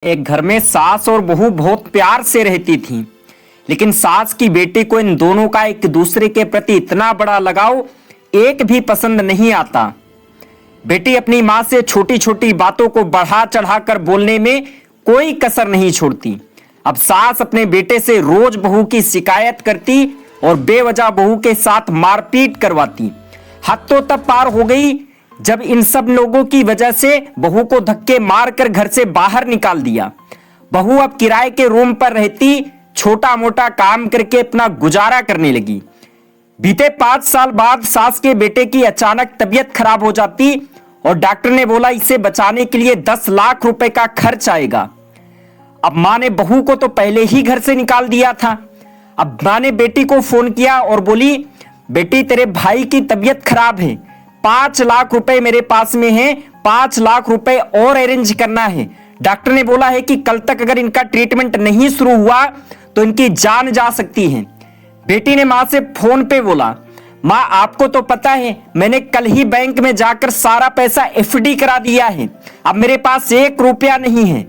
एक घर में सास और बहू बहुत प्यार से रहती थीं, लेकिन सास की बेटी को इन दोनों का एक दूसरे के प्रति इतना बड़ा लगाव एक भी पसंद नहीं आता। बेटी अपनी मां से छोटी छोटी बातों को बढ़ा चढ़ाकर बोलने में कोई कसर नहीं छोड़ती। अब सास अपने बेटे से रोज बहू की शिकायत करती और बेवजह बहू के साथ मारपीट करवाती। हद तो तब पार हो गई जब इन सब लोगों की वजह से बहू को धक्के मारकर घर से बाहर निकाल दिया। बहू अब किराए के रूम पर रहती, छोटा मोटा काम करके अपना गुजारा करने लगी। बीते 5 साल बाद सास के बेटे की अचानक तबीयत खराब हो जाती और डॉक्टर ने बोला इसे बचाने के लिए 10 लाख रुपए का खर्च आएगा। अब मां ने बहू को तो पहले ही घर से निकाल दिया था। अब मां ने बेटी को फोन किया और बोली, बेटी तेरे भाई की तबीयत खराब है, 5 लाख रुपए मेरे पास में है, 5 लाख रुपए और अरेंज करना है। डॉक्टर ने बोला है कि कल तक अगर इनका ट्रीटमेंट नहीं शुरू हुआ तो इनकी जान जा सकती है। बेटी ने मां से फोन पे बोला, मां आपको तो पता है मैंने कल ही बैंक में जाकर सारा पैसा एफडी करा दिया है, अब मेरे पास 1 रुपया नहीं है।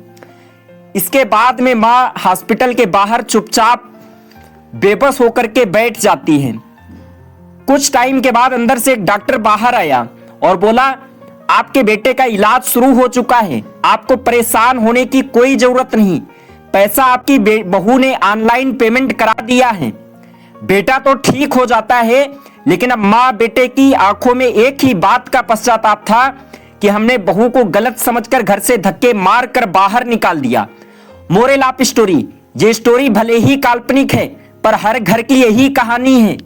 इसके बाद में मां हॉस्पिटल के बाहर चुपचाप बेबस होकर के बैठ जाती है। कुछ टाइम के बाद अंदर से एक डॉक्टर बाहर आया और बोला, आपके बेटे का इलाज शुरू हो चुका है, आपको परेशान होने की कोई जरूरत नहीं, पैसा आपकी बहू ने ऑनलाइन पेमेंट करा दिया है। बेटा तो ठीक हो जाता है, लेकिन अब मां बेटे की आंखों में एक ही बात का पश्चाताप था कि हमने बहू को गलत समझकर घर से धक्के मारकर बाहर निकाल दिया। मोरल ऑफ स्टोरी, ये स्टोरी भले ही काल्पनिक है पर हर घर की यही कहानी है।